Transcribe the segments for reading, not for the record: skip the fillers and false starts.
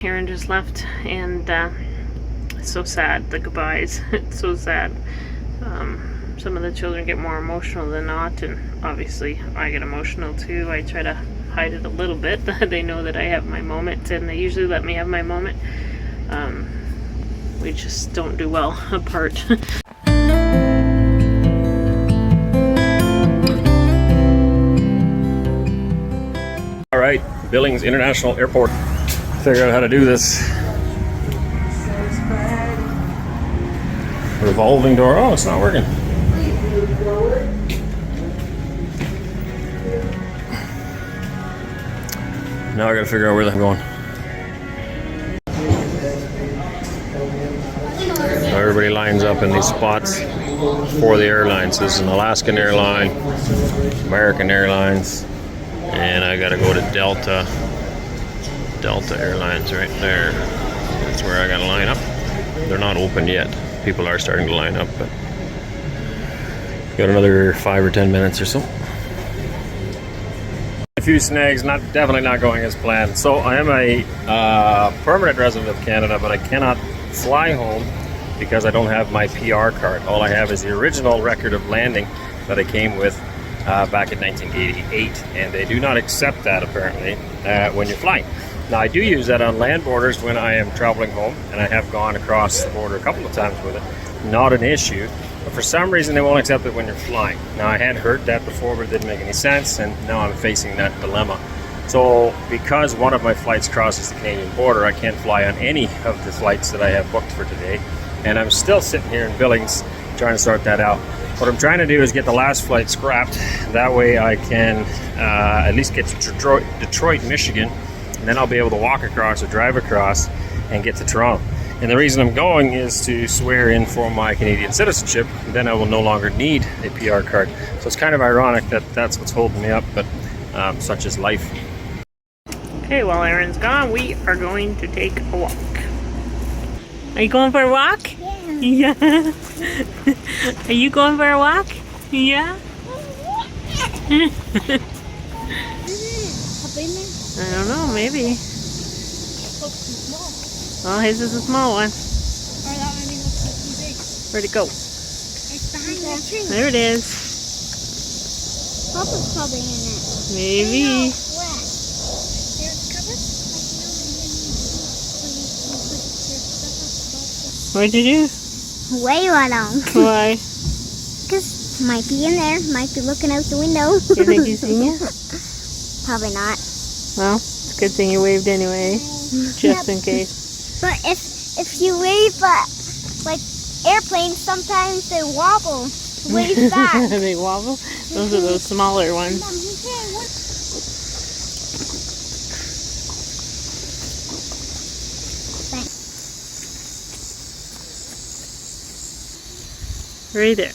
Aaron just left, and it's so sad, the goodbyes. It's so sad. Some of the children get more emotional than not, and obviously I get emotional too. I try to hide it a little bit. They know that I have my moment, and they usually let me have my moment. We just don't do well apart. All right, Billings International Airport. Figure out how to do this. Revolving door. Oh, it's not working. Now I gotta figure out where I'm going. Everybody lines up in these spots for the airlines. This is an Alaskan airline, American Airlines, and I gotta go to Delta Airlines right there. That's where I gotta line up. They're not open yet. People are starting to line up, but got another 5 or 10 minutes or so. A few snags, definitely not going as planned. So I am a permanent resident of Canada, but I cannot fly home because I don't have my PR card. All I have is the original record of landing that I came with back in 1988, and they do not accept that apparently when you're flying. Now I do use that on land borders when I am traveling home, and I have gone across the border a couple of times with it. Not an issue, but for some reason they won't accept it when you're flying. Now I had heard that before, but it didn't make any sense, and now I'm facing that dilemma. So because one of my flights crosses the Canadian border, I can't fly on any of the flights that I have booked for today, and I'm still sitting here in Billings trying to sort that out. What I'm trying to do is get the last flight scrapped. That way I can at least get to Detroit, Michigan, and then I'll be able to walk across or drive across and get to Toronto. And the reason I'm going is to swear in for my Canadian citizenship. Then I will no longer need a PR card. So it's kind of ironic that that's what's holding me up, but such is life. Okay, while Aaron's gone, we are going to take a walk. Are you going for a walk? Yeah. Yeah. Are you going for a walk? Yeah. I don't know, maybe. Oh, his is a small one. Where'd it go? It's behind the tree. There it is. Papa's probably in it. Maybe. Where? There's cupboard? What'd you do? Way wrong. Why? Because might be in there. Might be looking out the window. Do you think he's seen you? Probably not. Well, it's a good thing you waved anyway, just in case. But if you wave like airplanes, sometimes they wobble. Wave back. They wobble? Those are those smaller ones. Right there.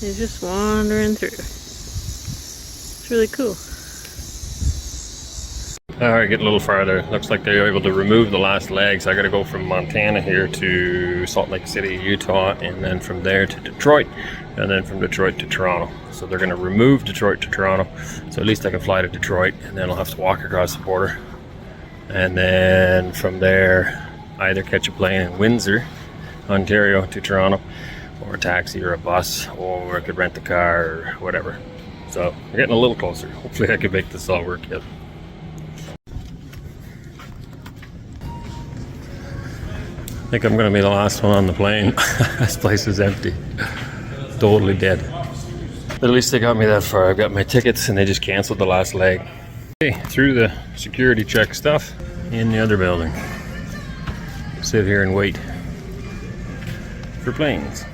He's just wandering through. It's really cool. Alright, get a little farther. Looks like they were able to remove the last leg, so I gotta go from Montana here to Salt Lake City, Utah, and then from there to Detroit, and then from Detroit to Toronto. So they're gonna remove Detroit to Toronto, so at least I can fly to Detroit, and then I'll have to walk across the border. And then from there, either catch a plane in Windsor, Ontario to Toronto, or a taxi or a bus, or I could rent a car or whatever. So we're getting a little closer. Hopefully I can make this all work yet. I think I'm going to be the last one on the plane. This place is empty. Totally dead. But at least they got me that far. I've got my tickets and they just canceled the last leg. Okay, through the security check stuff in the other building. Sit here and wait for planes.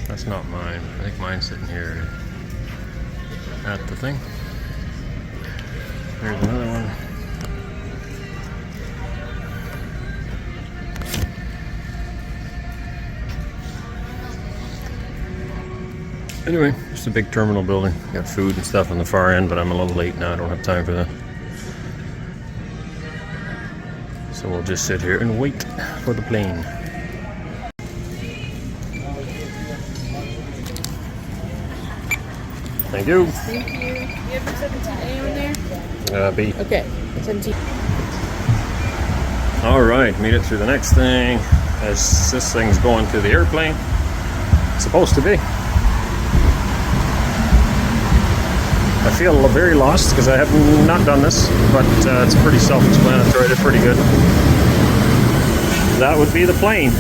That's not mine. I think mine's sitting here at the thing. There's another one. Anyway, just a big terminal building. Got food and stuff on the far end, but I'm a little late now. I don't have time for that. So we'll just sit here and wait for the plane. Thank you. Thank you. You have your 17A in there? B. Okay, 17. All right, made it through the next thing. As this thing's going to the airplane, it's supposed to be. I feel very lost because I have not done this, but it's pretty self-explanatory. They're pretty good. That would be the plane.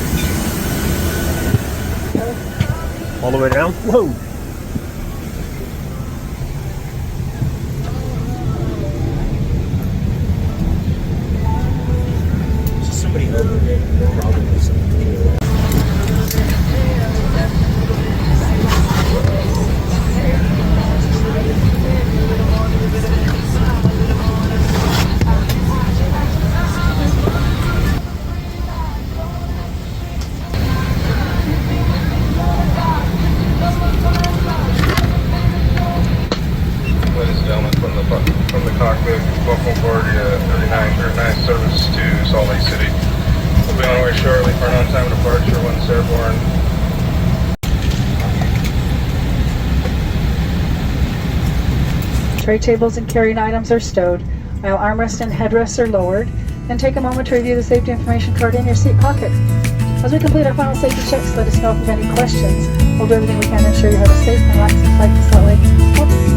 All the way down. Whoa! Somebody over probably something. Ladies and gentlemen, from the cockpit, welcome aboard 39 service to Salt Lake City. We'll be on our way shortly for an on-time departure once airborne. Tray tables and carrying items are stowed, while armrests and headrests are lowered. Then take a moment to review the safety information card in your seat pocket. As we complete our final safety checks, let us know if you have any questions. We'll do everything we can to ensure you have a safe and relaxing flight to Salt Lake. Oops.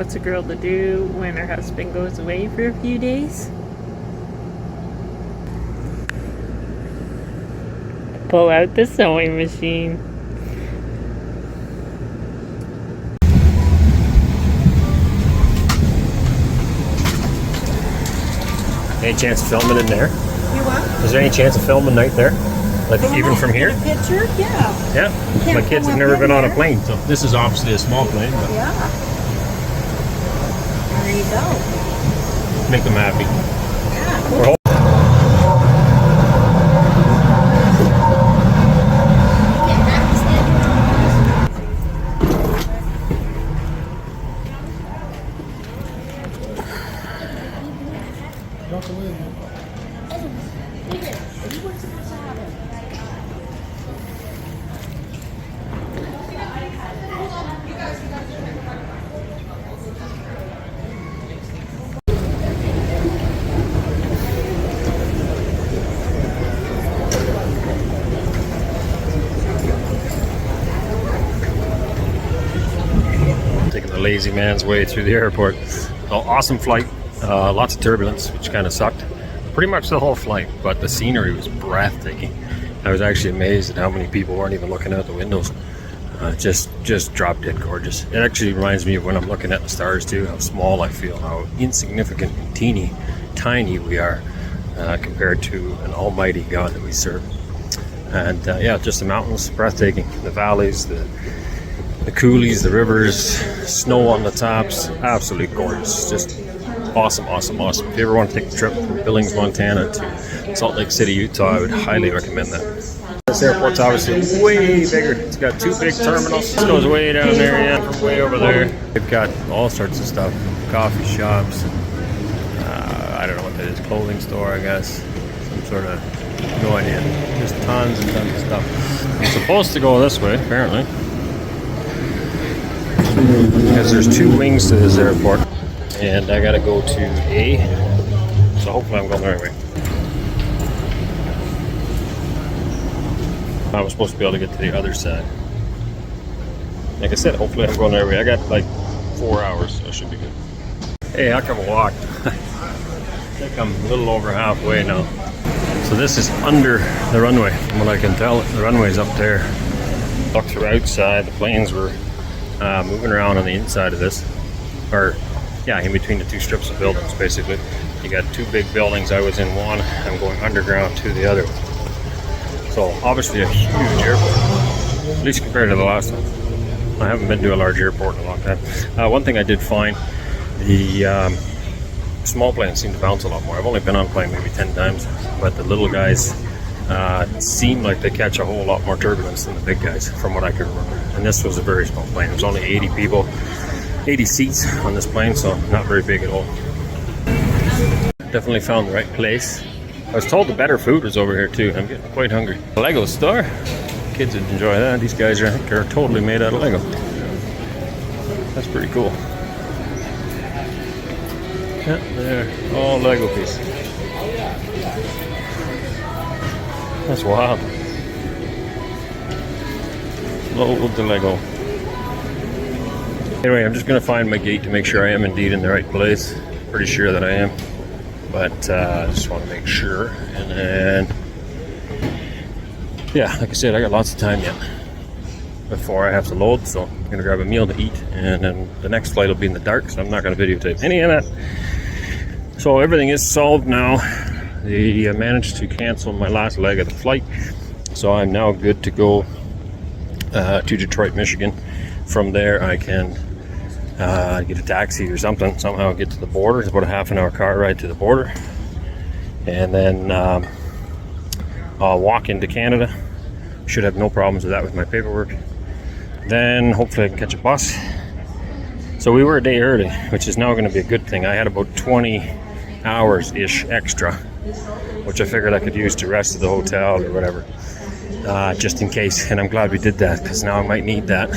what's a girl to do when her husband goes away for a few days? Pull out the sewing machine. Any chance of filming in there? You what? Is there any chance of filming right there? Like even from here? Get a picture? Yeah. Yeah. Can't My kids film have never up been in on a there. plane, so This is obviously a small plane, but Yeah. There you go. make them happy. Yeah. We're hoping. Taking the lazy man's way through the airport. Oh, awesome flight. Lots of turbulence, which kind of sucked. Pretty much the whole flight, but the scenery was breathtaking. I was actually amazed at how many people weren't even looking out the windows. Just drop dead gorgeous. It actually reminds me of when I'm looking at the stars too, how small I feel, how insignificant and tiny we are compared to an almighty God that we serve. And yeah, just the mountains, breathtaking. The valleys, the coulees, the rivers, snow on the tops, absolutely gorgeous. Just awesome, awesome, awesome. If you ever want to take a trip from Billings, Montana to Salt Lake City, Utah, I would highly recommend that. This airport's obviously way bigger. It's got 2 big terminals. This goes way down there, yeah, from way over there. They've got all sorts of stuff, coffee shops, I don't know what that is, clothing store, I guess. Some sort of, no idea. Just tons and tons of stuff. I'm supposed to go this way, apparently. Because there's 2 wings to this airport, and I gotta go to A, so hopefully I'm going the right way. I was supposed to be able to get to the other side. Like I said, hopefully I'm going the right way. I got like 4 hours, so I should be good. Hey, I can walk. I think I'm a little over halfway now. So this is under the runway, from what I can tell. The runway's up there. Ducks are outside, the planes were moving around on the inside of this, or yeah, in between the 2 strips of buildings. Basically, you got 2 big buildings. I was in one. I'm going underground to the other one. So obviously a huge airport, at least compared to the last one. I haven't been to a large airport in a long time. One thing I did find, the small planes seem to bounce a lot more. I've only been on a plane maybe 10 times, but the little guys seem like they catch a whole lot more turbulence than the big guys, from what I can remember. And this was a very small plane. There's only 80 people, 80 seats on this plane, so not very big at all. Definitely found the right place. I was told the better food was over here too. I'm getting quite hungry. The Lego store. Kids would enjoy that. These guys are, I think, are totally made out of Lego. That's pretty cool. Yeah, they're all Lego pieces. That's wild. Loads of Lego. Anyway, I'm just going to find my gate to make sure I am indeed in the right place. Pretty sure that I am. But I just want to make sure. And then, yeah, like I said, I got lots of time yet before I have to load. So I'm going to grab a meal to eat. And then the next flight will be in the dark, so I'm not going to videotape any of that. So everything is solved now. They managed to cancel my last leg of the flight. So I'm now good to go to Detroit, Michigan. From there, I can get a taxi or something, somehow get to the border. It's about a half-an-hour car ride to the border. And then I'll walk into Canada. Should have no problems with that with my paperwork. Then hopefully I can catch a bus. So we were a day early, which is now going to be a good thing. I had about 20 hours-ish extra, which I figured I could use to rest at the hotel or whatever, just in case. And I'm glad we did that, because now I might need that.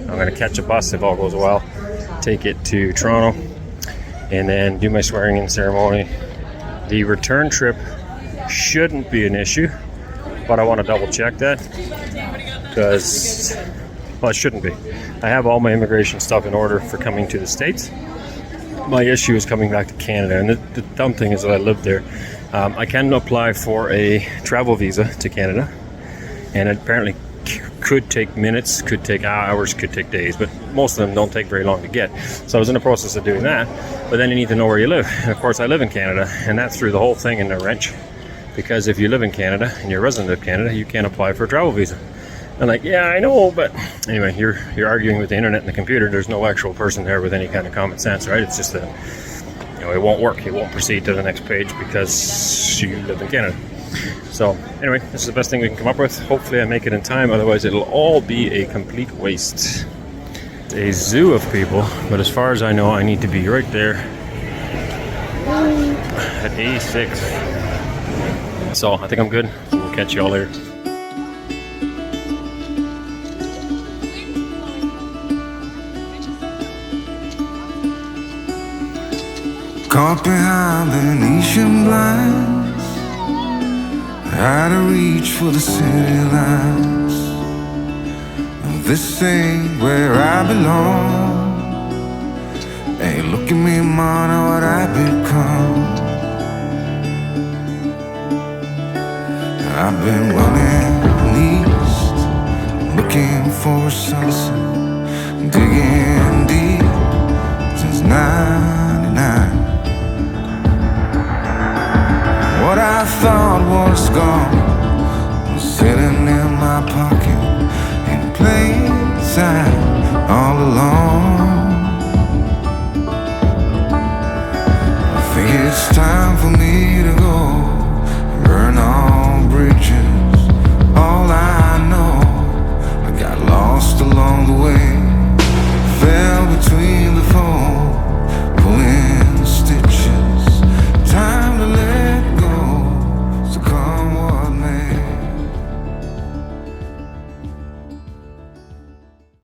I'm going to catch a bus if all goes well, take it to Toronto, and then do my swearing-in ceremony. The return trip shouldn't be an issue, but I want to double-check that, because Well, it shouldn't be. I have all my immigration stuff in order for coming to the States. My issue is coming back to Canada, and the dumb thing is that I live there. I can apply for a travel visa to Canada, and it apparently could take minutes, could take hours, could take days, but most of them don't take very long to get. So I was in the process of doing that, but then you need to know where you live. And of course, I live in Canada, and that threw the whole thing in a wrench, because if you live in Canada and you're a resident of Canada, you can't apply for a travel visa. I'm like, yeah, I know, but anyway, you're arguing with the internet and the computer. There's no actual person there with any kind of common sense, right? It's just that, you know, it won't work. It won't proceed to the next page because you live in Canada. So anyway, this is the best thing we can come up with. Hopefully I make it in time, otherwise it'll all be a complete waste. A zoo of people, but as far as I know, I need to be right there at A6. So I think I'm good. So we'll catch you all later. Caught behind Venetian blinds, out of reach for the city lights. This ain't where I belong. Hey, look at me, man, what I've become. I've been running east, looking for a sunset, digging deep since '99. What I thought was gone was sitting in my pocket in plain sight all along. I think it's time for me to go, burn all bridges. All I know, I got lost along the way, fell between the foam, pulling